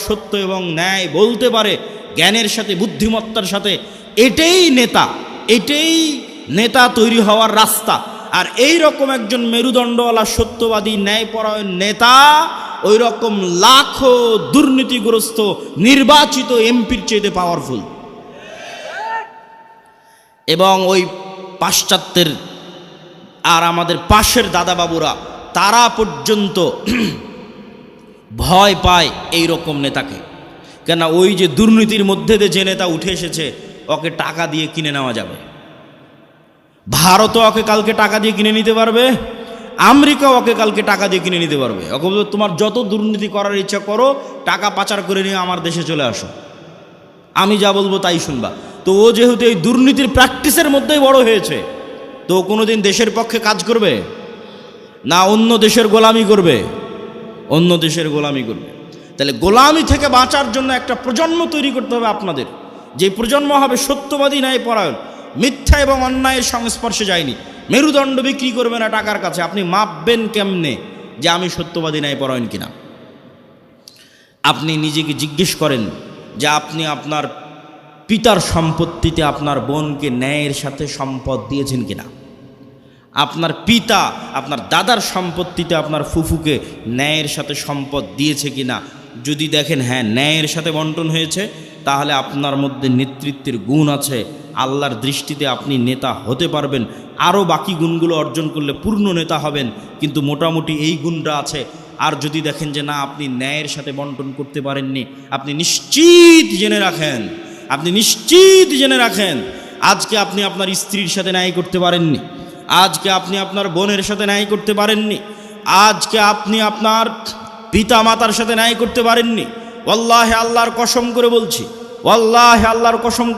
সত্য এবং ন্যায় বলতে পারে জ্ঞানের সাথে, বুদ্ধিমত্তার সাথে, এটাই নেতা তৈরি হওয়ার রাস্তা। আর এই রকম একজন মেরুদণ্ডওয়ালা সত্যবাদী ন্যায়পরায়ণ নেতা ওই রকম লাখো দুর্নীতিগ্রস্ত নির্বাচিত এমপির চেয়ে পাওয়ারফুল। এবং ওই পাশ্চাত্যের আর আমাদের পাশের দাদাবাবুরা তারা পর্যন্ত ভয় পায় এই রকম নেতাকে। কেন, ওই যে দুর্নীতির মধ্যে দিয়ে যে নেতা উঠে এসেছে ওকে টাকা দিয়ে কিনে নেওয়া যাবে। ভারতও ওকে কালকে টাকা দিয়ে কিনে নিতে পারবে, আমেরিকা ওকে কালকে টাকা দিয়ে কিনে নিতে পারবে। ওকে বলবে তোমার যত দুর্নীতি করার ইচ্ছা করো, টাকা পাচার করে নিয়ে আমার দেশে চলে আসো, আমি যা বলবো তাই শুনবা। তো ও যেহেতু এই দুর্নীতির প্র্যাকটিসের মধ্যেই বড় হয়েছে, তো কোনোদিন দেশের পক্ষে কাজ করবে না, অন্য দেশের গোলামি করবে, অন্য দেশের গোলামি করবে। তাহলে গোলামি থেকে বাঁচার জন্য একটা প্রজন্ম তৈরি করতে হবে আপনাদের, যে প্রজন্ম হবে সত্যবাদী, ন্যায়পরায়ণ, মিথ্যা এবং অন্যায়ের সংস্পর্শে যায়নি, মেরুদণ্ড বিক্রি করবে না টাকার কাছে। আপনি মাপবেন কেমনে যে আমি সত্যবাদী ন্যায়পরায়ণ কিনা? আপনি নিজেকে জিজ্ঞেস করেন যে আপনি আপনার পিতার সম্পত্তিতে আপনার বোনকে ন্যায়ের সাথে সম্পদ দিয়েছেন কিনা? আপনার পিতা আপনার দাদার সম্পত্তিতে আপনার ফুফুকে ন্যায়ের সাথে সম্পদ দিয়েছে কিনা? যদি দেখেন হ্যাঁ ন্যায়ের সাথে বন্টন হয়েছে, তাহলে আপনার মধ্যে নেতৃত্বের গুণ আছে, আল্লাহর দৃষ্টিতে আপনি নেতা হতে পারবেন। আরও বাকি গুণগুলো অর্জন করলে পূর্ণ নেতা হবেন, কিন্তু মোটামুটি এই গুণটা আছে। আর যদি দেখেন যে না, আপনি ন্যায়ের সাথে বন্টন করতে পারেননি, আপনি নিশ্চিত জেনে রাখেন আজকে আপনি আপনার স্ত্রীর সাথে ন্যায় করতে পারেননি, আজকে আপনি আপনার বোনের সাথে ন্যায় করতে পারেননি, আজকে আপনি আপনার পিতা মাতার সাথে ন্যায় করতে পারেননি। ওয়াল্লাহি আল্লাহর কসম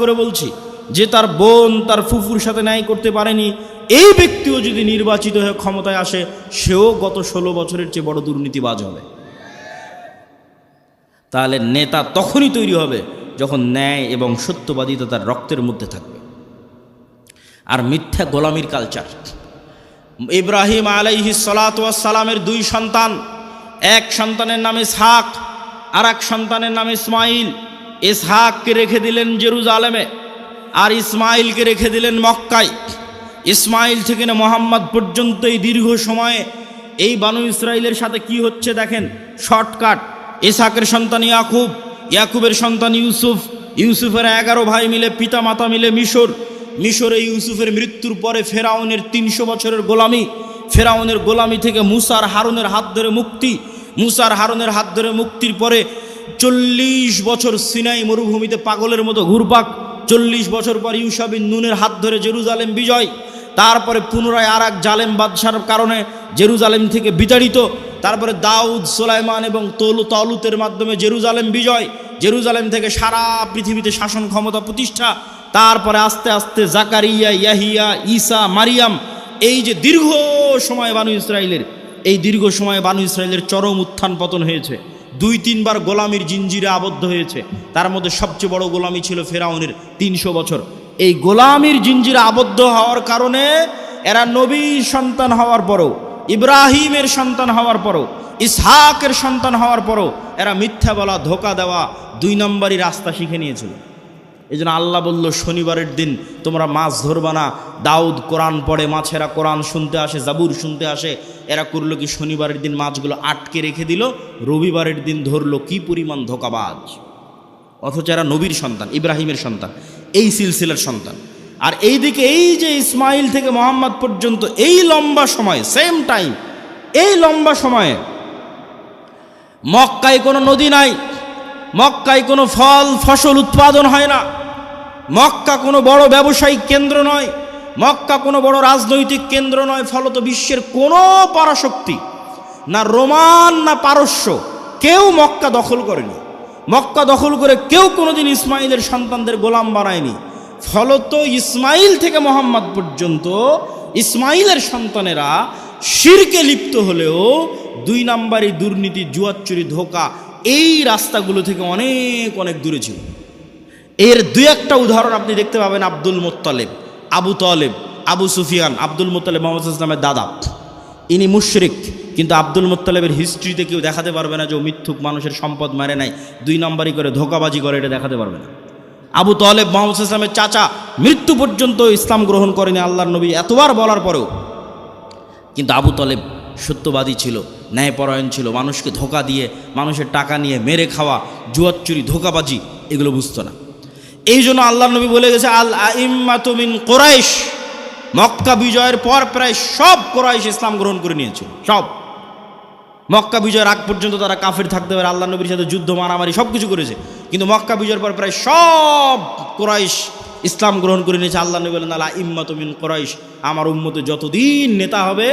করে বলছি যে তার বোন তার ফুফুর সাথে ন্যায় করতে পারেনি, এই ব্যক্তিও যদি নির্বাচিত হয়ে ক্ষমতায় আসে, সেও গত 16 বছরের চেয়ে বড় দুর্নীতিবাজ হবে। তাহলে নেতা তখনই তৈরি হবে যখন ন্যায় এবং সত্যবাদিতা তার রক্তের মধ্যে থাকবে। আর মিথ্যা গোলামির কালচার। ইব্রাহিম আলাইহিস সালাতু ওয়াস সালামের 2 সন্তান, এক সন্তানের নাম ইসহাক, আর এক সন্তানের নাম ইসমাইল। ইসহাককে রেখে দিলেন জেরুজালেমে, আর ইসমাইলকে রেখে দিলেন মক্কায়। ইসমাইল থেকে না মোহাম্মদ পর্যন্ত এই দীর্ঘ সময়ে এই বানু ইসরাইলের সাথে কি হচ্ছে দেখেন, শর্টকাট। ইসহাকের সন্তান ইয়াকুব, ইয়াকুবের সন্তান ইউসুফ, ইউসুফের 11 ভাই মিলে, পিতা মাতা মিলে মিশরে ইউসুফের মৃত্যুর পরে ফেরাউনের 300 বছরের গোলামি, ফেরাউনের গোলামি থেকে মুসার হারুনের হাত ধরে মুক্তির পরে 40 বছর সিনাই মরুভূমিতে পাগলের মতো ঘুরপাক, 40 বছর পর ইউশা বিন নুনের হাত ধরে জেরুজালেম বিজয়, তারপরে পুনরায় আর এক জালেম বাদশার কারণে জেরুজালেম থেকে বিতাড়িত, তারপরে দাউদ, সুলাইমান এবং তালুতের মাধ্যমে জেরুজালেম বিজয়, জেরুজালেম থেকে সারা পৃথিবীতে শাসন ক্ষমতা প্রতিষ্ঠা, তারপরে আস্তে আস্তে জাকারিয়া, ইয়াহিয়া, ঈসা, মারিয়াম। এই যে দীর্ঘ সময় বানু ইসরাইলের চরম উত্থান পতন হয়েছে। 2-3 বার গোলামির জিঞ্জিরে আবদ্ধ হয়েছে। তার মধ্যে সবচেয়ে বড় গোলামি ছিল ফেরাউনের 300 বছর। এই গোলামির জিঞ্জিরে আবদ্ধ হওয়ার কারণে এরা নবীর সন্তান হওয়ার পরও, ইব্রাহিমের সন্তান হওয়ার পরও, ইসহাকের সন্তান হওয়ার পরও এরা মিথ্যা বলা, ধোকা দেওয়া, 2 নম্বরই রাস্তা শিখে নিয়েছিল। এই জন্য আল্লাহ বলল, শনিবারের দিন তোমরা মাছ ধরবা না। দাউদ কোরআন পড়ে, মাছেরা কোরআন শুনতে আসে, জাবুর শুনতে আসে। এরা করলো কি, শনিবারের দিন মাছগুলো আটকে রেখে দিল, রবিবারের দিন ধরলো। কি পরিমাণ ধোকাবাজ! অথচ এরা নবীর সন্তান, ইব্রাহিমের সন্তান, এই সিলসিলার সন্তান। আর এইদিকে এই যে ইসমাইল থেকে মোহাম্মদ পর্যন্ত এই লম্বা সময়, সেম টাইম, এই লম্বা সময়ে মক্কায় কোনো নদী নাই, মক্কায় কোনো ফসল উৎপাদন হয় না, মক্কা কোনো বড় ব্যবসায়িক কেন্দ্র নয়, মক্কা কোনো বড় রাজনৈতিক কেন্দ্র নয়। ফলত বিশ্বের কোনো পরাশক্তি, না রোমান না পারস্য, কেউ মক্কা দখল করেনি। মক্কা দখল করে কেউ কোনোদিন ইসমাইলের সন্তানদের গোলাম বানায়নি। ফলত ইসমাইল থেকে মোহাম্মদ পর্যন্ত ইসমাইলের সন্তানেরা শিরকে লিপ্ত হলেও 2 নম্বরই দুর্নীতি, জুয়াচুরি, ধোকা, এই রাস্তাগুলো থেকে অনেক অনেক দূরে ছিল। এর 2-1টা উদাহরণ আপনি দেখতে পাবেন। Abdul Muttalib, Abu Taleb, Abu Sufian. Abdul Muttalib Mohammad ইসলামের দাদা, ইনি মুশরিক, কিন্তু আব্দুল মুত্তালিবের হিস্ট্রিতে কেউ দেখাতে পারবে না যে ও মিথ্যুক, মানুষের সম্পদ মারে নাই, 2 নম্বরই করে ধোকাবাজি করে, এটা দেখাতে পারবে না। আবু তালেব মুহাম্মদ সাল্লাল্লাহু আলাইহি ওয়াসাল্লামের চাচা, মৃত্যু পর্যন্ত ইসলাম গ্রহণ করেনি আল্লাহর নবী এতবার বলার পরেও, কিন্তু আবু তালেব সত্যবাদী ছিল, ন্যায়পরায়ণ ছিল, মানুষকে ধোকা দিয়ে, মানুষের টাকা নিয়ে মেরে খাওয়া, জুয়ার চুরি, ধোকাবাজি এগুলো বুঝতো না। এই জন্য আল্লাহর নবী বলে গেছে, আল আইম্মাতু মিন কুরাইশ, মক্কা বিজয়ের পর প্রায় সব কুরাইশ ইসলাম গ্রহণ করে নিয়েছিল। সব মক্কা বিজয়ের আগ পর্যন্ত তারা কাফের থাকতে পারে, আল্লাহ নবীর সাথে যুদ্ধ, মারামারি সব কিছু করেছে, কিন্তু মক্কা বিজয়ের পর প্রায় সব কুরাইশ ইসলাম গ্রহণ করে নিয়েছে। আল্লাহ নবী বলেন, আল আইম্মাতু মিন কুরাইশ, আমার উম্মতে যতদিন নেতা হবে,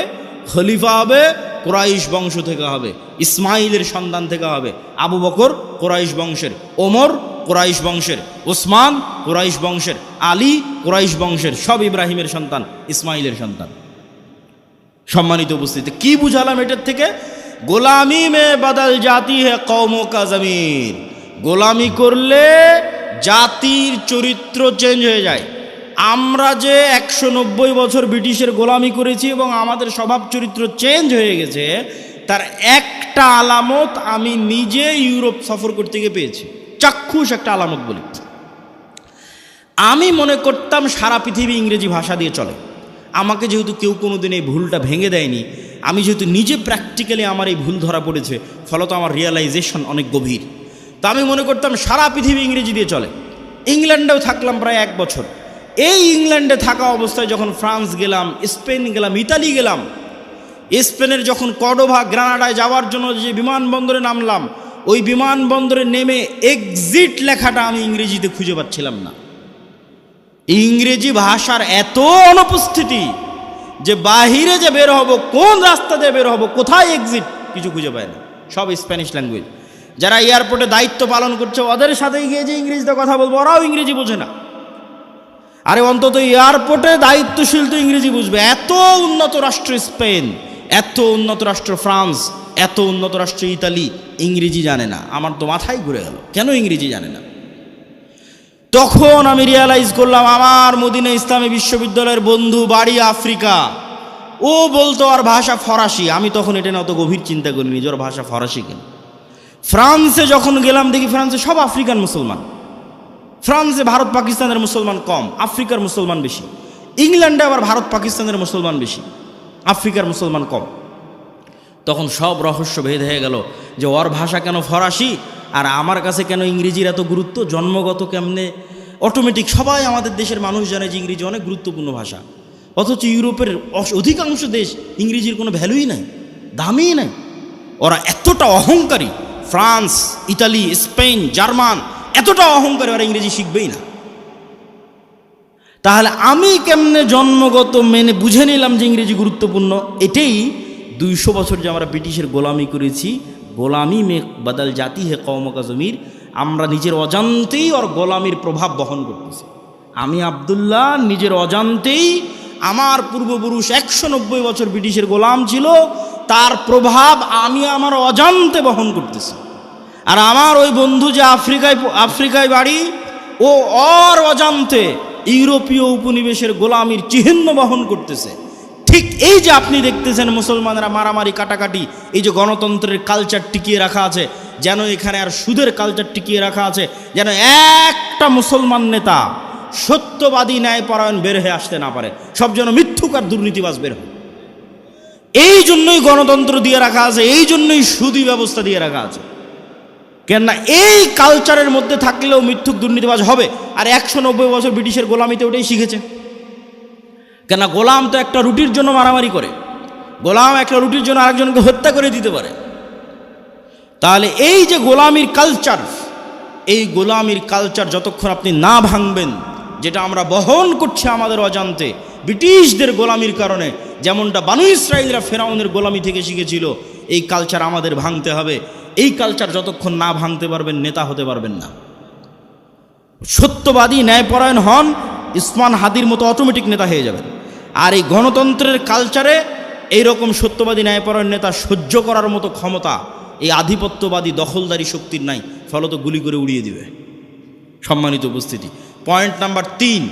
খলিফা হবে, কুরাইশ বংশ থেকে হবে, ইসমাইলের সন্তান থেকে হবে। আবু বকর কুরাইশ বংশের, ওমর কুরাইশ বংশের, ওসমান কুরাইশ বংশের, আলী কুরাইশ বংশের, সব ইব্রাহিমের সন্তান, ইসমাইলের সন্তান। সম্মানিত উপস্থিতি, কি বুঝালাম এটার থেকে? গোলামি মে বদল জাতি হে কওমো কা জমির, গোলামি করলে জাতির চরিত্র চেঞ্জ হয়ে যায়। আমরা যে 190 বছর ব্রিটিশের গোলামি করেছি এবং আমাদের স্বভাব চরিত্র চেঞ্জ হয়ে গেছে, তার একটা আলামত আমি নিজে ইউরোপ সফর করতে গিয়ে পেয়েছি, চাক্ষুষ একটা আলামত বলি। আমি মনে করতাম সারা পৃথিবী ইংরেজি ভাষা দিয়ে চলে। আমাকে যেহেতু কেউ কোনোদিন এই ভুলটা ভেঙে দেয়নি, আমি যেহেতু নিজে প্র্যাকটিক্যালি আমার এই ভুল ধরা পড়েছে, ফলত আমার রিয়েলাইজেশন অনেক গভীর। তা আমি মনে করতাম সারা পৃথিবী ইংরেজি দিয়ে চলে। ইংল্যান্ডেও থাকলাম প্রায় 1 বছর। এই ইংল্যান্ডে থাকা অবস্থায় যখন ফ্রান্স গেলাম, স্পেন গেলাম, ইতালি গেলাম, স্পেনের যখন কর্ডোভা, গ্রানাডায় যাওয়ার জন্য যে বিমানবন্দরে নামলাম, ওই বিমানবন্দরে নেমে এক্সিট লেখাটা আমি ইংরেজিতে খুঁজে পাচ্ছিলাম না। ইংরেজি ভাষার এত অনুপস্থিতি যে বাহিরে যে বের হব, কোন রাস্তা দিয়ে বের হব, কোথায় এক্সিট, কিছু খুঁজে পায় না, সব স্প্যানিশ ল্যাঙ্গুয়েজ। যারা এয়ারপোর্টে দায়িত্ব পালন করছে, ওদের সাথে গিয়ে যে ইংরেজিতে কথা বলবো, ওরাও ইংরেজি বোঝে না। আরে অন্তত এয়ারপোর্টে দায়িত্বশীল তো ইংরেজি বুঝবে। এত উন্নত রাষ্ট্র স্পেন, এত উন্নত রাষ্ট্র ফ্রান্স, এত উন্নত রাষ্ট্র ইতালি, ইংরেজি জানে না। আমার তো মাথায় ঘুরে গেল, কেন ইংরেজি জানে না? তখন আমি রিয়ালাইজ করলাম, আমার মদিনা ইসলামী বিশ্ববিদ্যালয়ের বন্ধু, বাড়ি আফ্রিকা, ও বলতো আর ভাষা ফরাসি। আমি তখন এটা না অত গভীর চিন্তা করিনি যে ওর ভাষা ফরাসি কেন। ফ্রান্সে যখন গেলাম, দেখি ফ্রান্সে সব আফ্রিকান মুসলমান। ফ্রান্সে ভারত পাকিস্তানের মুসলমান কম, আফ্রিকার মুসলমান বেশি। ইংল্যান্ডে আবার ভারত পাকিস্তানের মুসলমান বেশি, আফ্রিকার মুসলমান কম। তখন সব রহস্য ভেদ হয়ে গেল যে ওর ভাষা কেন ফরাসি আর আমার কাছে কেন ইংরেজির এত গুরুত্ব, জন্মগত কেমনে অটোমেটিক। সবাই আমাদের দেশের মানুষ জানে যে ইংরেজি অনেক গুরুত্বপূর্ণ ভাষা, অথচ ইউরোপের অধিকাংশ দেশ ইংরেজির কোনো ভ্যালুই নাই, দামই নাই। ওরা এতটা অহংকারী, ফ্রান্স, ইতালি, স্পেন, জার্মান এতটা অহংকারী, ওরা ইংরেজি শিখবেই না। তাহলে আমি কেমনে জন্মগত মেনে বুঝে নিলাম যে ইংরেজি গুরুত্বপূর্ণ? এটাই 200 বছর যে আমরা ব্রিটিশের গোলামি করেছি, গোলামি মে বদল জাতি হে কওমো কা জমির, আমরা নিজের অজান্তেই ওর গোলামির প্রভাব বহন করতেছি। আমি আব্দুল্লাহ নিজের অজান্তেই, আমার পূর্বপুরুষ 190 বছর ব্রিটিশের গোলাম ছিল, তার প্রভাব আমি আমার অজান্তে বহন করতেছি। আর আমার ওই বন্ধু যে আফ্রিকায় বাড়ি, ও ওর অজান্তে ইউরোপীয় উপনিবেশের গোলামির চিহ্ন বহন করতেছে। ঠিক এই যে আপনি দেখতেছেন মুসলমানরা মারামারি, কাটাকাটি, এই যে গণতন্ত্রের কালচার টিকিয়ে রাখা আছে, যেন এখানে আর সুদের কালচার টিকিয়ে রাখা আছে, যেন একটা মুসলমান নেতা সত্যবাদী, ন্যায়পরায়ণ বের হয়ে আসতে না পারে, সব যেন মিথ্যুক আর দুর্নীতিবাজ বের হয়। এই জন্যই গণতন্ত্র দিয়ে রাখা আছে, এই জন্যই সুদী ব্যবস্থা দিয়ে রাখা আছে। কেননা এই কালচারের মধ্যে থাকলেও মিথ্যুক দুর্নীতিবাজ হবে। আর 190 বছর ব্রিটিশের গোলামিতে ওটাই শিখেছে। কেননা গোলাম তো একটা রুটির জন্য মারামারি করে, গোলাম একটা রুটির জন্য আরেকজনকে হত্যা করে দিতে পারে। তাহলে এই যে গোলামির কালচার, এই গোলামির কালচার যতক্ষণ আপনি না ভাঙবেন, যেটা আমরা বহন করছি আমাদের অজান্তে ব্রিটিশদের গোলামির কারণে, যেমনটা বানু ইসরাইলরা ফেরাউনের গোলামি থেকে শিখেছিল, এই কালচার আমাদের ভাঙতে হবে। এই কালচার যতক্ষণ না ভাঙতে পারবেন, নেতা হতে পারবেন না। সত্যবাদী, ন্যায়পরায়ণ হন, ইসমান হাদির মতো অটোমেটিক নেতা হয়ে যাবেন। আর এই গণতন্ত্রের কালচারে এইরকম সত্যবাদী, ন্যায়পরায়ণ নেতা সহ্য করার মতো ক্ষমতা এই আধিপত্যবাদী দখলদারি শক্তির নাই, ফলত গুলি করে উড়িয়ে দিবে। সম্মানিত উপস্থিতি, পয়েন্ট নাম্বার 3,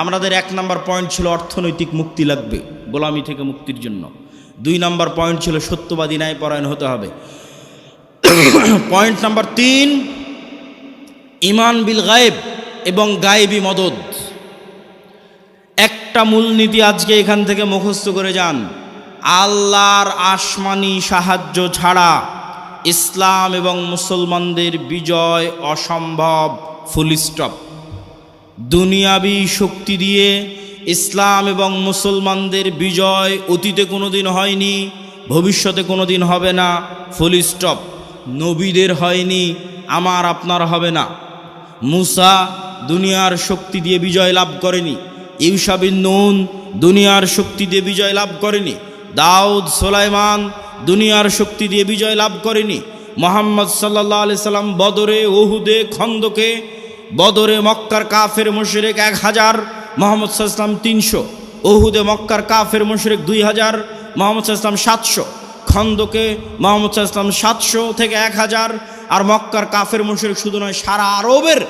আমাদের 1 নাম্বার পয়েন্ট ছিল অর্থনৈতিক মুক্তি লাগবে গোলামি থেকে মুক্তির জন্য। 2 নম্বর পয়েন্ট ছিল সত্যবাদী ন্যায়পরায়ণ হতে হবে। পয়েন্ট নাম্বার 3, ঈমান বিল গায়েব এবং গায়েবী মদদ। একটা মূলনীতি আজকে এখান থেকে মুখস্থ করে যান, আল্লাহর আসমানি সাহায্য ছাড়া ইসলাম এবং মুসলমানদের বিজয় অসম্ভব, ফুল স্টপ। দুনিয়াবি শক্তি দিয়ে ইসলাম এবং মুসলমানদের বিজয় অতীতে কোনোদিন হয়নি, ভবিষ্যতে কোনোদিন হবে না, ফুল স্টপ। নবীদের হয়নি, আমার আপনার হবে না। মুসা দুনিয়ার শক্তি দিয়ে বিজয় লাভ করেনি, ইউশা বিন নুন দুনিয়ার শক্তি দিয়ে বিজয় লাভ করেনি, দাউদ সুলাইমান দুনিয়ার শক্তি দিয়ে বিজয় লাভ করেনি। মুহাম্মদ সাল্লাল্লাহু আলাইহি সাল্লাম বদরে, উহুদে, খন্দকে, বদরে মক্কার কাফের মুশরিক 1000, মুহাম্মদ সাল্লাল্লাহু আলাইহি সাল্লাম 300, উহুদে মক্কার কাফের মুশরিক 2000, মুহাম্মদ সাল্লাল্লাহু আলাইহি সাল্লাম 700, খন্দকে মুহাম্মদ সাল্লাল্লাহু আলাইহি সাল্লাম 700 থেকে 1000। আর মক্কার কাফের মুশরিক শুধু নয়, সারা আরবের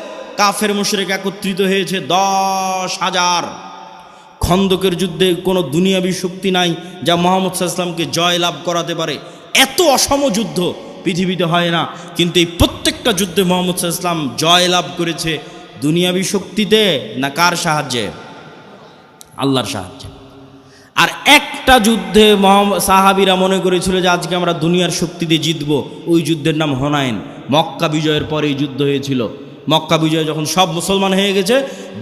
কাফের মুশরিক একত্রিত হয়েছে 10,000। খন্দকের যুদ্ধে কোনো দুনিয়াবি শক্তি নাই যা মুহাম্মদ সাল্লাল্লাহু আলাইহি সাল্লামকে জয় লাভ করাতে পারে। এত অসম যুদ্ধ পৃথিবীতে হয় না, কিন্তু এই প্রত্যেকটা যুদ্ধে মুহাম্মদ সাল্লাল্লাহু আলাইহি সাল্লাম জয় লাভ করেছে দুনিয়াবি শক্তিতে না কার সাহায্যে? আল্লাহর সাহায্যে। আর একটা যুদ্ধে সাহাবীরা মনে করেছিল যে আজকে আমরা দুনিয়ার শক্তি দিয়ে জিতব, ওই যুদ্ধের নাম হুনাইন। মক্কা বিজয়ের পরে এই যুদ্ধ হয়েছিল। মক্কা বিজয় যখন সব মুসলমান হয়ে গেছে,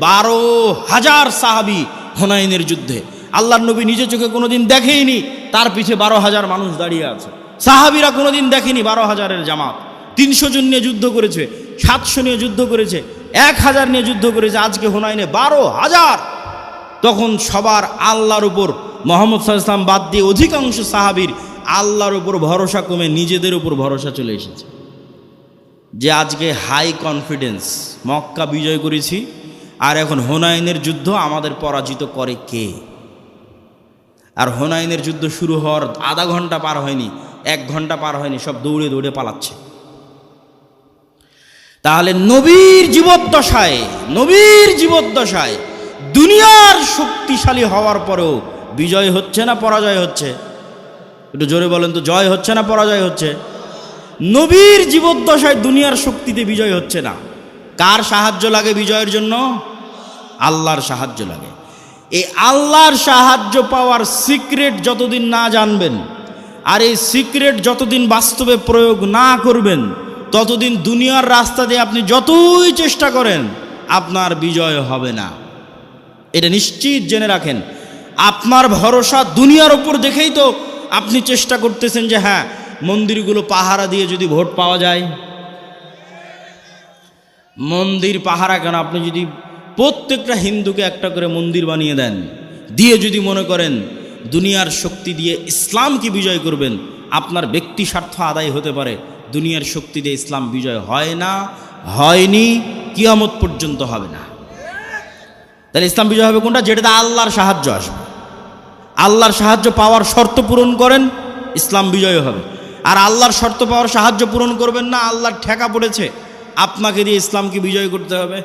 12,000 সাহাবী হুনাইনের যুদ্ধে। আল্লাহর নবী নিজে চোখে কোনোদিন দেখেইনি, তার পিছে 12,000 মানুষ দাঁড়িয়ে আছে। সাহাবীরা কোনোদিন দেখেনি 12,000-এর জামাত। 300 জন নিয়ে যুদ্ধ করেছে, 700 নিয়ে যুদ্ধ করেছে, 1000 নিয়ে যুদ্ধ করেছে, আজকে হুনাইনে 12,000। তখন সবার আল্লাহর উপর, মুহাম্মদ সাল্লাল্লাহু আলাইহি ওয়াসাল্লাম বাদ দিয়ে অধিকাংশ সাহাবীর আল্লাহর উপর ভরসা কমে নিজেদের উপর ভরসা চলে এসেছে। যে আজকে হাই কনফিডেন্স, মক্কা বিজয় করেছি আর এখন হুনাইনের যুদ্ধ আমাদের পরাজিত করে কে? আর হুনাইনের যুদ্ধ শুরু হওয়ার আধা ঘন্টা পার হয়নি, 1 ঘন্টা পার হয়নি, সব দৌড়ে দৌড়ে পালাচ্ছে। তাহলে নবীর জীবদ্দশায় দুনিয়ার শক্তিশালী হওয়ার পরেও বিজয় হচ্ছে না পরাজয় হচ্ছে? একটু জোরে বলেন তো, জয় হচ্ছে না পরাজয় হচ্ছে? নবীর জীবদ্দশায় দুনিয়ার শক্তিতে বিজয় হচ্ছে না। কার সাহায্য লাগে বিজয়ের জন্য? আল্লাহর সাহায্য লাগে। এই আল্লাহর সাহায্য পাওয়ার সিক্রেট যতদিন না জানবেন, আর এই সিক্রেট যতদিন বাস্তবে প্রয়োগ না করবেন, ততদিন দুনিয়ার রাস্তা দিয়ে আপনি যতই চেষ্টা করেন আপনার বিজয় হবে না। এটা নিশ্চিত জেনে রাখেন। আপনার ভরসা দুনিয়ার উপর দেখেই তো আপনি চেষ্টা করতেছেন যে হ্যাঁ, মন্দিরগুলো পাহারা দিয়ে যদি ভোট পাওয়া যায়। মন্দির পাহারা কেন? আপনি যদি প্রত্যেকটা হিন্দুকে একটা করে মন্দির বানিয়ে দেন, দিয়ে যদি মনে করেন দুনিয়ার শক্তি দিয়ে ইসলামকে বিজয় করবেন, আপনার ব্যক্তি স্বার্থ আদায় হতে পারে। দুনিয়ার শক্তি দিয়ে ইসলাম বিজয় হয় না, হয়নি, কিয়ামত পর্যন্ত হবে না। তাহলে ইসলাম বিজয় হবে কোনটা? যেটাতে আল্লাহর সাহায্য আসবে। আল্লাহর সাহায্য পাওয়ার শর্ত পূরণ করেন, ইসলাম বিজয় হবে। আর আল্লাহর শর্ত পাওয়ার সাহায্য পূরণ করবেন না, আল্লাহর ঠেকা পড়েছে, আপনাকে দিয়ে ইসলামকে বিজয় করতে হবে।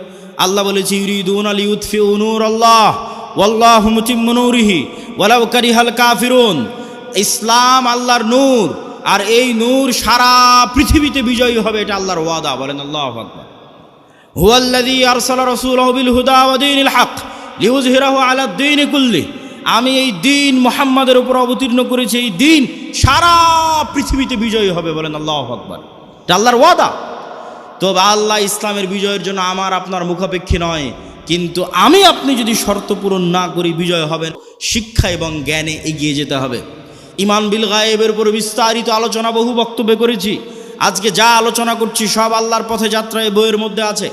আল্লাহ বলেছে, ইউরিদুনা লিইউতফিউ নূরাল্লাহ ওয়াল্লাহু মুতিম্মু নূরিহি ওয়ালাউ কারিহাল কাফিরুন। ইসলাম আল্লাহর নূর, আর এই নূর সারা পৃথিবীতে বিজয়ী হবে, এটা আল্লাহর ওয়াদা। বলেন আল্লাহু আকবার। হুয়াল্লাযী আরসালা রাসূলাহু বিল হুদা ওয়া দীনিল হক লিইয়ুযহিরাহু আলাদ দীনি কুল্লিহি। আমি এই দিন মুহাম্মাদের উপর অবতীর্ণ করেছি, এই দিন সারা পৃথিবীতে বিজয়ী হবে। বলেন আল্লাহু আকবার। এটা আল্লাহর ওয়াদা। তো আল্লাহ ইসলামের বিজয়ের জন্য আমার আপনার মুখাপেক্ষী নয়, কিন্তু আমি আপনি যদি শর্ত পূরণ না করি বিজয় হবে। শিক্ষা এবং জ্ঞানে এগিয়ে যেতে হবে। ঈমান বিল গায়েবের উপর বিস্তারিত আলোচনা বহু বক্তব্যে করেছি। আজকে যা আলোচনা করছি সব আল্লাহর পথে যাত্রা এই বইয়ের মধ্যে আছে।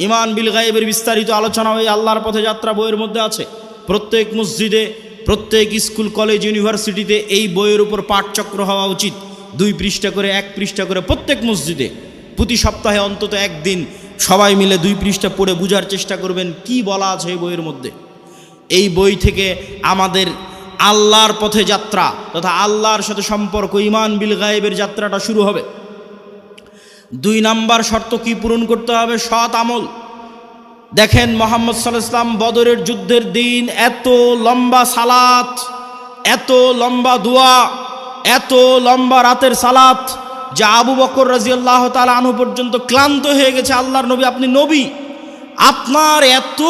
ঈমান বিল গায়েবের বিস্তারিত আলোচনা ওই আল্লাহর পথে যাত্রা বইয়ের মধ্যে আছে। প্রত্যেক মসজিদে, প্রত্যেক স্কুল, কলেজ, ইউনিভার্সিটিতে এই বইয়ের উপর পাঠচক্র হওয়া উচিত। 2 পৃষ্ঠা করে, 1 পৃষ্ঠা করে প্রত্যেক মসজিদে প্রতি সপ্তাহে অন্তত একদিন সবাই মিলে 2 পৃষ্ঠা পড়ে বোঝার চেষ্টা করবেন কি বলা আছে এই বইয়ের মধ্যে। এই বই থেকে আমাদের আল্লাহর পথে যাত্রা তথা আল্লাহর সাথে সম্পর্ক, ঈমান বিল গায়েবের যাত্রাটা শুরু হবে। 2 নাম্বার শর্ত কি পূরণ করতে হবে? সৎ আমল। দেখেন মুহাম্মদ সাল্লাল্লাহু আলাইহি ওয়াসাল্লাম বদরের যুদ্ধের দিন এত লম্বা সালাত, এত লম্বা দোয়া, এত লম্বা রাতের সালাত, যা আবু বকর রাদিয়াল্লাহু তাআলা আনহু পর্যন্ত ক্লান্ত হয়ে গেছে। আল্লাহর নবী, আপনি নবী, আপনার এত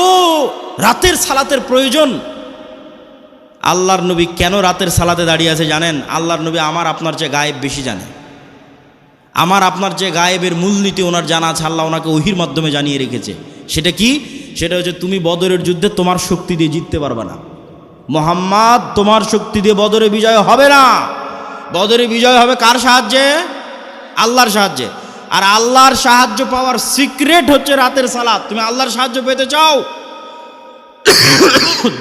রাতের সালাতের প্রয়োজন। আল্লাহর নবী কেন রাতের সালাতে দাঁড়িয়ে আছে জানেন? আল্লাহর নবী আমার আপনার চেয়ে গায়েব বেশি জানে। আমার আপনার চেয়ে গায়েবের মূলনীতি ওনার জানা আছে, আল্লাহ ওনাকে ওহির মাধ্যমে জানিয়ে রেখেছে। সেটা কি? সেটা হচ্ছে তুমি বদরের যুদ্ধে তোমার শক্তি দিয়ে জিততে পারবে না। মুহাম্মদ, তোমার শক্তি দিয়ে বদরে বিজয় হবে না। বদরে বিজয় হবে কার সাহায্যে? আল্লাহর সাহায্যে। আর আল্লাহর সাহায্য পাওয়ার সিক্রেট হচ্ছে রাতের সালাত। তুমি আল্লাহর সাহায্য পেতে চাও,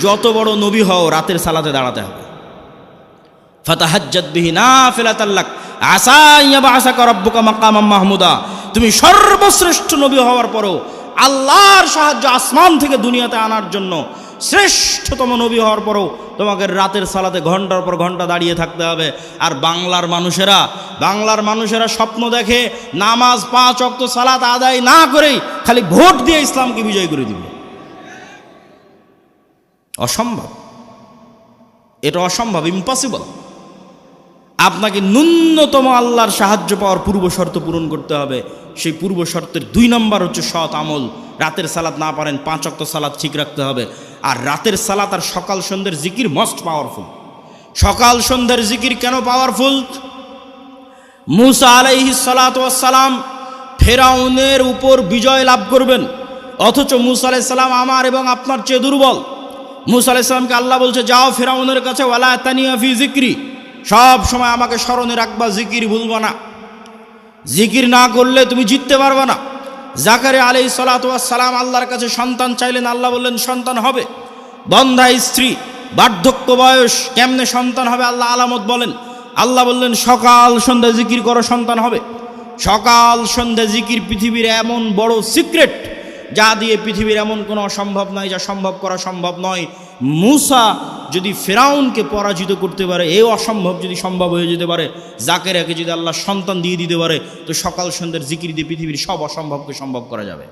যত বড় নবী হও রাতের সালাতে দাঁড়াতে হবে। ফাতাহাজ্জাত বিহি নাফিলাতাল লাক আসা ইয়াবআসাকা রাব্বুকা মাকামাম মাহমুদা। তুমি সর্বশ্রেষ্ঠ নবী হওয়ার পরও আল্লাহর সাহায্য আসমান থেকে দুনিয়াতে আনার জন্য শ্রেষ্ঠতম নবী হওয়ার পরও তোমাকে রাতের সালাতে ঘন্টার পর ঘন্টা দাঁড়িয়ে থাকতে হবে। আর বাংলার মানুষেরা স্বপ্ন দেখে নামাজ 5 ওয়াক্ত সালাত আদায় না করেই খালি ভোট দিয়ে ইসলামকে বিজয় করে দিবে। অসম্ভব, এটা অসম্ভব, ইম্পসিবল। আপনাকে ন্যূনতম আল্লাহর সাহায্য পাওয়ার পূর্ব শর্ত পূরণ করতে হবে। সেই পূর্ব শর্তের 2 নম্বর হচ্ছে সৎ আমল। রাতের সালাত না পারেন 5 ওয়াক্ত সালাত ঠিক রাখতে হবে। আর রাতের সালাত আর সকাল সন্ধ্যের জিকির মোস্ট পাওয়ারফুল। সকাল সন্ধ্যের জিকির কেন পাওয়ারফুল? মুসা আলাইহিস সালাতু ওয়াস সালাম ফেরাউনের উপর বিজয় লাভ করবেন, অথচ মুসা আলাইহিস সালাম আমার এবং আপনার চেয়ে দুর্বল। মুসা আলাইহিস সালামকে আল্লাহ বলছে, যাও ফেরাউনের কাছে, ওয়ালা তানিয়া ফি যিকরি, সব সময় আমাকে স্মরণে রাখবা, জিকির ভুলবা না। জিকির না করলে তুমি জিততে পারবে না। জাকারিয়া আলাইহিস সালাতু ওয়াস সালাম আল্লাহর কাছে সন্তান চাইলেন, আল্লাহ বললেন সন্তান হবে। বন্ধা স্ত্রী, বার্ধক্য বয়স, কেমনে সন্তান হবে? আল্লাহ আলামত বলেন। আল্লাহ বললেন সকাল সন্ধ্যা জিকির করো, সন্তান হবে। সকাল সন্ধ্যা জিকির পৃথিবীর এমন বড় সিক্রেট, যা দিয়ে পৃথিবীর এমন কোনো অসম্ভব নয়, যা সম্ভব করা সম্ভব নয়। মুসা যদি ফেরাউনকে পরাজিত করতে পারে, এই অসম্ভব যদি সম্ভব হয়ে যেতে পারে, জাকেরিয়াকে যদি আল্লাহ সন্তান দিয়ে দিতে পারে, তো সকাল সন্ধ্যার জিকির দিয়ে পৃথিবীর সব অসম্ভবকে সম্ভব করা যাবে।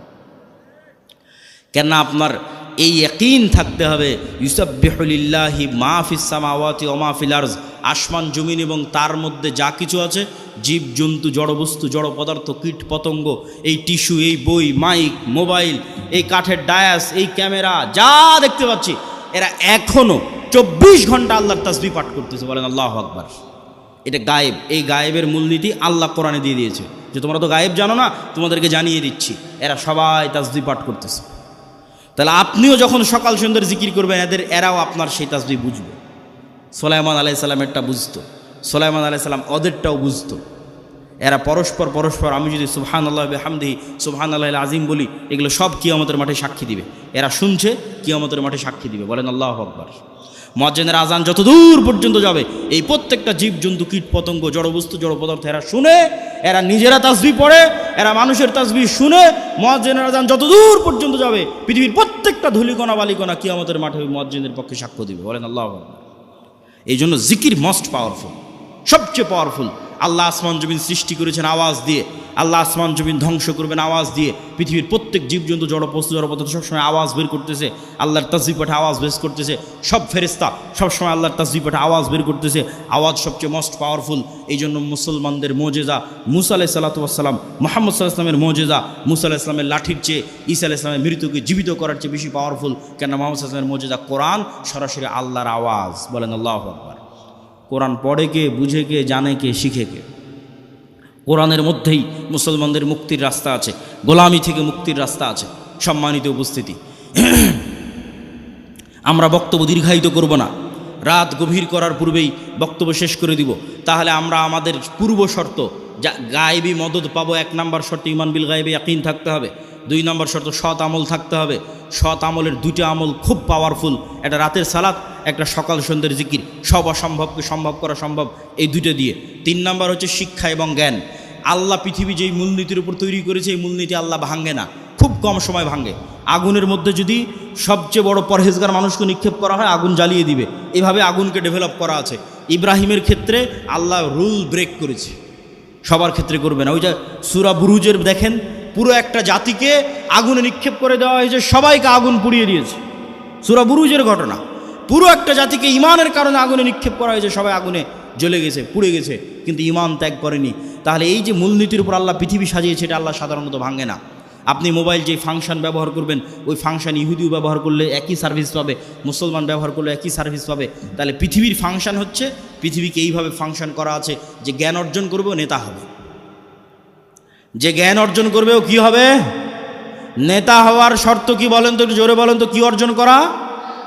কেননা আপনার এই ইয়াকিন থাকতে হবে, ইউসাব্বিহু লিল্লাহি মা ফিস সামাওয়াতি ওয়া মা ফিল আরজ, আসমান জমিন এবং তার মধ্যে যা কিছু আছে, জীব জন্তু, জড়বস্তু, জড় পদার্থ, কীট পতঙ্গ, এই টিস্যু, এই বই, মাইক, মোবাইল, এই কাঠের ডায়াস, এই ক্যামেরা, যা দেখতে পাচ্ছি, এরা এখনও 24 ঘন্টা আল্লাহর তাসবিহ পাঠ করতেছে। বলেন আল্লাহু আকবার। এটা গায়েব। এই গায়েবের মূলনীতি আল্লাহ কোরআনে দিয়ে দিয়েছে, যে তোমরা তো গায়েব জানো না, তোমাদেরকে জানিয়ে দিচ্ছি। এরা সবাই তাসবিহ পাঠ করতেছে। তাহলে আপনিও যখন সকাল সন্ধ্যার জিকির করবেন, এরাও আপনার সেই তাসবিহ বুঝবে। সুলাইমান আলাইহিস সালামেরটা বুঝতো, সুলাইমান আলাইহিস সালাম ওদেরটাও বুঝতো। এরা পরস্পর, আমি যদি সুবহানাল্লাহি ওয়া বিহামদিহি সুবহানাল্লাহিল আযীম বলি, এগুলো সব কিয়ামতের মাঠে সাক্ষী দিবে। এরা শুনছে, কিয়ামতের মাঠে সাক্ষী দিবে। বলেন আল্লাহু আকবার। মুয়াজ্জিনের আজান যত দূর পর্যন্ত যাবে, এই প্রত্যেকটা জীবজন্তু, কীট পতঙ্গ, জড়বস্তু, জড় পদার্থ, এরা শুনে, এরা নিজেরা তাসবিহ পড়ে, এরা মানুষের তাসবিহ শুনে। মুয়াজ্জিনের আজান যত দূর পর্যন্ত যাবে, পৃথিবীর প্রত্যেকটা ধূলিকণা বালিকণা কিয়ামতের মাঠে মুয়াজ্জিনের পক্ষে সাক্ষ্য দিবে। বলেন আল্লাহু আকবার। এই জন্য জিকির মোস্ট পাওয়ারফুল, সবচেয়ে পাওয়ারফুল। আল্লাহ আসমান জমিন সৃষ্টি করেছেন আওয়াজ দিয়ে, আল্লাহ আসমান জমিন ধ্বংস করবেন আওয়াজ দিয়ে। পৃথিবীর প্রত্যেক জীবজন্তু, জড়বস্তু, জড়পদার্থ সবসময় আওয়াজ বের করতেছে, আল্লাহর তাসবিহ পাঠে আওয়াজ বের করতেছে। সব ফেরেশতা সবসময় আল্লাহর তাসবিহ পাঠে আওয়াজ বের করতেছে। আওয়াজ সবচেয়ে মোস্ট পাওয়ারফুল। এই জন্য মুসলমানদের মোজেজা মুসা আলাইহিস সালাতু ওয়াস সালাম, মুহাম্মদ সাল্লাল্লাহু আলাইহি ওয়াসাল্লামের মোজেজা মুসা আলাইহিস সালামের লাঠির চেয়ে, ঈসা আলাইহিস সালামের মৃত্যুকে জীবিত করার চেয়ে বেশি পাওয়ারফুল। কেন? মুহাম্মদ সাল্লাল্লাহু আলাইহি ওয়াসাল্লামের মোজেজা কোরআন, সরাসরি আল্লাহর আওয়াজ। বলেন আল্লাহু আকবার। কোরআন পড়ে কে, বুঝে কে, জানে কে, শিখে কে? কোরআনের মধ্যেই মুসলমানদের মুক্তির রাস্তা আছে, গোলামি থেকে মুক্তির রাস্তা আছে। সম্মানিত উপস্থিতি, আমরা বক্তব্য দীর্ঘায়িত করব না, রাত গভীর করার পূর্বেই বক্তব্য শেষ করে দিব। তাহলে আমরা আমাদের পূর্ব শর্ত, যা গায়েবী মদদ পাবো, 1 নম্বর শর্ত ঈমান বিল গায়বি ইয়াকিন থাকতে হবে। 2 নম্বর শর্ত সৎ আমল থাকতে হবে। সৎ আমলের 2টা আমল খুব পাওয়ারফুল, একটা রাতের সালাত, একটা সকাল সন্ধ্যের জিকির। সব অসম্ভবকে সম্ভব করা সম্ভব এই 2টা দিয়ে। 3 নম্বর হচ্ছে শিক্ষা এবং জ্ঞান। আল্লাহ পৃথিবী যেই মূলনীতির উপর তৈরি করেছে, এই মূলনীতি আল্লাহ ভাঙে না, খুব কম সময় ভাঙে। আগুনের মধ্যে যদি সবচেয়ে বড় পরহেজগার মানুষকে নিক্ষেপ করা হয়, আগুন জ্বালিয়ে দিবে। এভাবে আগুনকে ডেভেলপ করা আছে। ইব্রাহিমের ক্ষেত্রে আল্লাহ রুল ব্রেক করেছে, সবার ক্ষেত্রে করবে না। ওই যে সূরা বুরুজের দেখেন, পুরো একটা জাতিকে আগুনে নিক্ষেপ করে দেওয়া হয়েছে, সবাইকে আগুন পুড়িয়ে দিয়েছে। সূরা বুরুজের ঘটনা। পুরো একটা জাতিকে ইমানের কারণে আগুনে নিক্ষেপ করা হয়েছে, সবাই আগুনে জ্বলে গেছে, পুড়ে গেছে, কিন্তু ইমান ত্যাগ করেনি। তাহলে এই যে মূলনীতির উপর আল্লাহ পৃথিবী সাজিয়েছে, এটা আল্লাহ সাধারণত ভাঙে না। আপনি মোবাইল যে ফাংশন ব্যবহার করবেন, ওই ফাংশন ইহুদিও ব্যবহার করলে একই সার্ভিস পাবে, মুসলমান ব্যবহার করলে একই সার্ভিস পাবে। তাহলে পৃথিবীর ফাংশন হচ্ছে, পৃথিবীকে এইভাবে ফাংশন করা আছে যে জ্ঞান অর্জন করবেও নেতা হবে, যে জ্ঞান অর্জন করবেও কি হবে, নেতা হওয়ার শর্ত কি বলেন তো, একটু জোরে বলেন তো, কি অর্জন করা?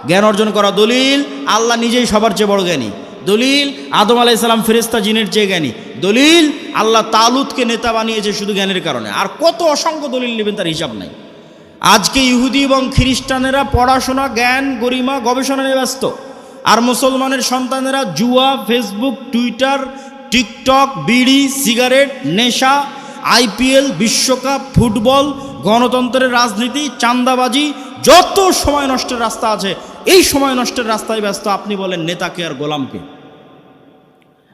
জ্ঞান অর্জন করা। দলিল, আল্লাহ নিজেই সবার চেয়ে বড় জ্ঞানী। দলিল, আদম আলাইহিস সালাম ফেরেশতা জিনের চেয়ে জ্ঞানী। দলিল, আল্লাহ তালুতকে নেতা বানিয়েছে শুধু জ্ঞানের কারণে। আর কত অসংখ্য দলিল নেবেন, তার হিসাব নাই। আজকে ইহুদি এবং খ্রিস্টানেরা পড়াশোনা, জ্ঞান, গরিমা, গবেষণা নিয়ে ব্যস্ত, আর মুসলমানের সন্তানেরা জুয়া, ফেসবুক, টুইটার, টিকটক, বিড়ি, সিগারেট, নেশা, আইপিএল, বিশ্বকাপ, ফুটবল, গণতন্ত্রের রাজনীতি, চাঁদাবাজি, যত সময় নষ্টের রাস্তা আছে, এই সময় নষ্টের রাস্তায় ব্যস্ত। আপনি বলেন নেতাকে আর গোলামকে?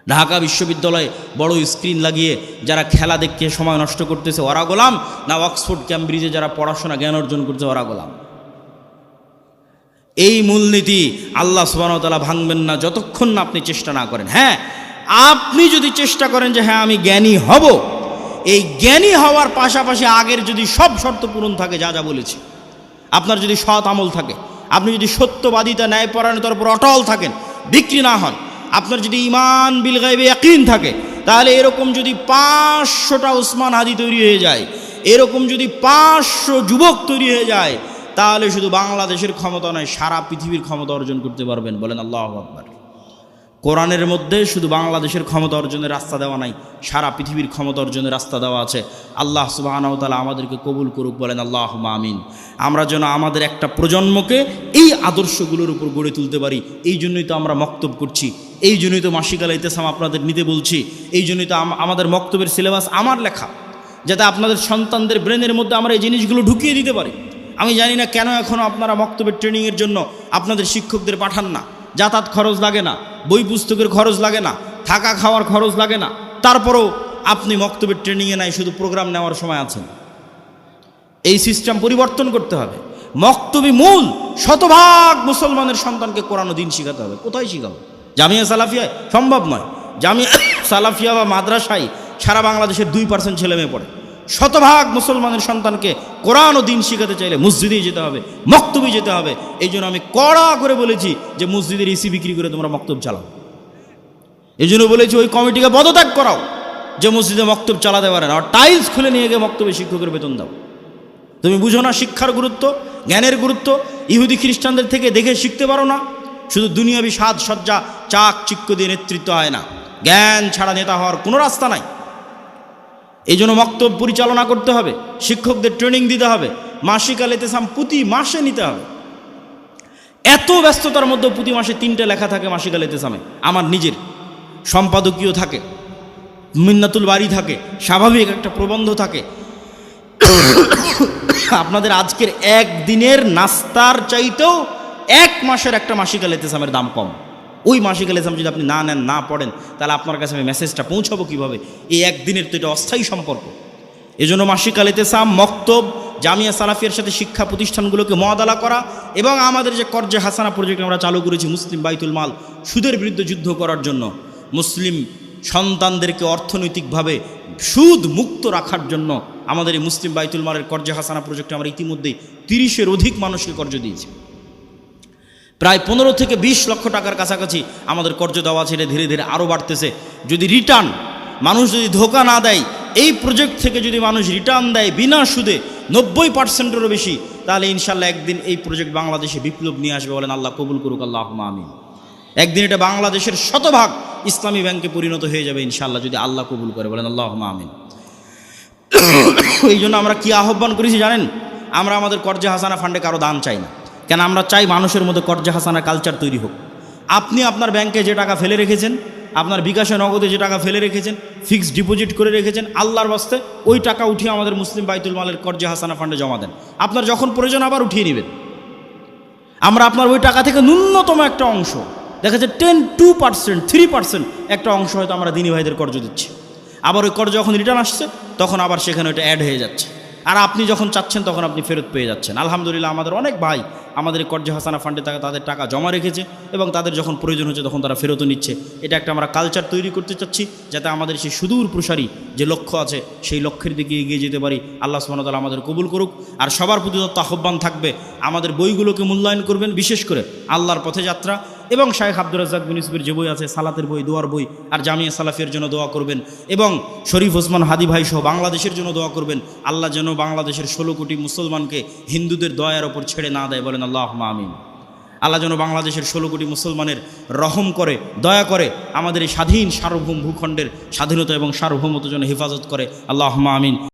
ঢাকা বিশ্ববিদ্যালয়ে বড় স্ক্রিন লাগিয়ে যারা খেলা দেখে সময় নষ্ট করতেছে, ওরা গোলাম? না অক্সফোর্ড ক্যামব্রিজে যারা পড়াশোনা জ্ঞান অর্জন করছে, ওরা গোলাম? এই মূলনীতি আল্লাহ সুবহানাহু ওয়া তাআলা ভাঙবেন না যতক্ষণ না আপনি চেষ্টা না করেন। হ্যাঁ, আপনি যদি চেষ্টা করেন যে হ্যাঁ আমি জ্ঞানী হব, এই জ্ঞানী হওয়ার পাশাপাশি আগের যদি সব শর্ত পূরণ থাকে, যা যা বলেছি, আপনার যদি সৎ আমল থাকে, আপনি যদি সত্যবাদিতা, ন্যায়পরায়ণতার উপর অটল থাকেন, বিক্রি না হন, আপনার যদি ঈমান বিল গায়বে ইয়াকিন থাকে, তাহলে এরকম যদি 500টা উসমান হাদি তৈরি হয়ে যায়, এরকম যদি 500 যুবক তৈরি হয়ে যায়, তাহলে শুধু বাংলাদেশের ক্ষমতা নয়, সারা পৃথিবীর ক্ষমতা অর্জন করতে পারবেন। বলেন আল্লাহু আকবার। কোরআনের মধ্যে শুধু বাংলাদেশের ক্ষমতা অর্জনের রাস্তা দেওয়া নাই, সারা পৃথিবীর ক্ষমতা অর্জনের রাস্তা দেওয়া আছে। আল্লাহ সুবহানাহু ওয়া তাআলা আমাদেরকে কবুল করুক। বলেন আল্লাহুম্মা আমিন। আমরা যেন আমাদের একটা প্রজন্মকে এই আদর্শগুলোর উপর গড়ে তুলতে পারি। এই জন্যই তো আমরা মক্তব করছি, এই জন্যই তো মাসিক আল ইতিসাম আপনাদের নিতে বলছি, এই জন্যই তো আমাদের মক্তবের সিলেবাস আমার লেখা, যাতে আপনাদের সন্তানদের ব্রেনের মধ্যে আমরা এই জিনিসগুলো ঢুকিয়ে দিতে পারি। আমি জানি না কেন এখনও আপনারা মক্তবের ট্রেনিংয়ের জন্য আপনাদের শিক্ষকদের পাঠান না। যাতায়াত খরচ লাগে না, বই পুস্তকের খরচ লাগে না, থাকা খাওয়ার খরচ লাগে না, তারপরেও আপনি মক্তবের ট্রেনিংয়ে নাই, শুধু প্রোগ্রাম নেওয়ার সময় আছেন। এই সিস্টেম পরিবর্তন করতে হবে। মক্তবি মূল, শতভাগ মুসলমানের সন্তানকে কোরআন ও দিন শিখাতে হবে। কোথায় শিখাবো? জামিয়া সালাফিয়ায়? সম্ভব নয়। জামিয়া সালাফিয়া বা মাদ্রাসায় সারা বাংলাদেশের 2% ছেলে মেয়ে পড়ে। শতভাগ মুসলমানের সন্তানকে কোরআন ও দিন শিখাতে চাইলে মসজিদেই যেতে হবে, মক্তবে যেতে হবে। এই জন্য আমি কড়া করে বলেছি যে মসজিদের এসি বিক্রি করে তোমরা মক্তব চালাও। এই জন্য বলেছি ওই কমিটিকে পদত্যাগ করাও যে মসজিদে মক্তব চালাতে পারে না, আর টাইলস খুলে নিয়ে গিয়ে মক্তবে শিক্ষকের বেতন দাও। তুমি বুঝো না শিক্ষার গুরুত্ব, জ্ঞানের গুরুত্ব? ইহুদি খ্রিস্টানদের থেকে দেখে শিখতে পারো না? শুধু দুনিয়াবি সাজ সজ্জা, চাক চিক্ক দিয়ে নেতৃত্ব হয় না। জ্ঞান ছাড়া নেতা হওয়ার কোনো রাস্তা নাই। এই জন্য মক্তব পরিচালনা করতে হবে, শিক্ষকদের ট্রেনিং দিতে হবে, মাসিক আল ইতিসাম প্রতি মাসে নিতে হবে। এত ব্যস্ততার মধ্যে প্রতি মাসে 3টে লেখা থাকে মাসিক আল ইতিসামে, আমার নিজের সম্পাদকীয় থাকে, মিন্নাতুল বাড়ি থাকে, স্বাভাবিক একটা প্রবন্ধ থাকে। আপনাদের আজকের একদিনের নাস্তার চাইতেও 1 মাসের একটা মাসিক আল ইতিসামের দাম কম। ওই মাসিক আল ইতিসাম যদি আপনি না নেন, না পড়েন, তাহলে আপনার কাছে আমি মেসেজটা পৌঁছাবো কীভাবে? এই একদিনের তো এটা অস্থায়ী সম্পর্ক। এই জন্য মাসিক আল ইতিসাম, মক্তব, জামিয়া সালাফিয়ার সাথে শিক্ষা প্রতিষ্ঠানগুলোকে মুআদালা করা, এবং আমাদের যে কর্জে হাসানা প্রজেক্ট আমরা চালু করেছি মুসলিম বাইতুল মাল, সুদের বিরুদ্ধে যুদ্ধ করার জন্য, মুসলিম সন্তানদেরকে অর্থনৈতিকভাবে সুদ মুক্ত রাখার জন্য আমাদের এই মুসলিম বাইতুল মালের কর্জে হাসানা প্রজেক্টে আমরা ইতিমধ্যেই 30-এর অধিক মানুষকে কর্জ দিয়েছি। প্রায় 15 থেকে 20 লক্ষ টাকার কাছাকাছি আমাদের কর্জ দেওয়া আছে। এটা ধীরে ধীরে আরও বাড়তেছে। যদি রিটার্ন, মানুষ যদি ধোকা না দেয়, এই প্রজেক্ট থেকে যদি মানুষ রিটার্ন দেয় বিনা সুদে 90%-এরও বেশি, তাহলে ইনশাল্লাহ একদিন এই প্রজেক্ট বাংলাদেশে বিপ্লব নিয়ে আসবে। বলেন আল্লাহ কবুল করুক, আল্লাহুম্মা আমিন। একদিন এটা বাংলাদেশের শতভাগ ইসলামী ব্যাংকে পরিণত হয়ে যাবে ইনশাল্লাহ, যদি আল্লাহ কবুল করে। বলেন আল্লাহুম্মা আমিন। এই জন্য আমরা কি আহ্বান করেছি জানেন? আমরা আমাদের কর্জে হাসানা ফান্ডে কারো দান চাই না। কেন? আমরা চাই মানুষের মধ্যে কর্জে হাসানা কালচার তৈরি হোক। আপনি আপনার ব্যাংকে যে টাকা ফেলে রেখেছেন, আপনার বিকাশে নগদে যে টাকা ফেলে রেখেছেন, ফিক্সড ডিপোজিট করে রেখেছেন, আল্লাহর বাস্তে ওই টাকা উঠিয়ে আমাদের মুসলিম বাইতুল মালের কর্জে হাসানা ফান্ডে জমা দেন। আপনার যখন প্রয়োজন আবার উঠিয়ে নেবেন। আমরা আপনার ওই টাকা থেকে ন্যূনতম একটা অংশ, দেখা যায় 10-2%, 3% একটা অংশ হয়তো আমরা দিনী ভাইদের কর্জ দিচ্ছি। আবার ওই কর্জ যখন রিটার্ন আসছে তখন আবার সেখানে ওটা অ্যাড হয়ে যাচ্ছে। আর আপনি যখন চাচ্ছেন তখন আপনি ফেরত পেয়ে যাচ্ছেন। আলহামদুলিল্লাহ আমাদের অনেক ভাই আমাদের কর্জে হাসানা ফান্ডে তাদের টাকা জমা রেখেছে এবং তাদের যখন প্রয়োজন হচ্ছে তখন তারা ফেরতও নিচ্ছে। এটা একটা আমরা কালচার তৈরি করতে চাচ্ছি, যাতে আমাদের সেই সুদূর প্রসারী যে লক্ষ্য আছে সেই লক্ষ্যের দিকে এগিয়ে যেতে পারি। আল্লাহ সুবহানাহু ওয়া তাআলা আমাদের কবুল করুক। আর সবার প্রতি আহ্বান থাকবে, আমাদের বইগুলোকে মূল্যায়ন করবেন, বিশেষ করে আল্লাহর পথে যাত্রা এবং শাইখ আব্দুর রাজ্জাক বিন ইউসুফের যে বই আছে, সালাতের বই, দোয়ার বই, আর জামিয়া সালাফিয়ার জন্য দোয়া করবেন এবং শরীফ ওসমান হাদি ভাই সহ বাংলাদেশের জন্য দোয়া করবেন। আল্লাহ যেন বাংলাদেশের 16 কোটি মুসলমানকে হিন্দুদের দয়ার ওপর ছেড়ে না দেয়, বলেন আল্লাহুম্মা আমিন। আল্লাহ যেন বাংলাদেশের 16 কোটি মুসলমানের রহম করে, দয়া করে, আমাদের এই স্বাধীন সার্বভৌম ভূখণ্ডের স্বাধীনতা এবং সার্বভৌমত্ব যেন হেফাজত করে, আল্লাহুম্মা আমিন।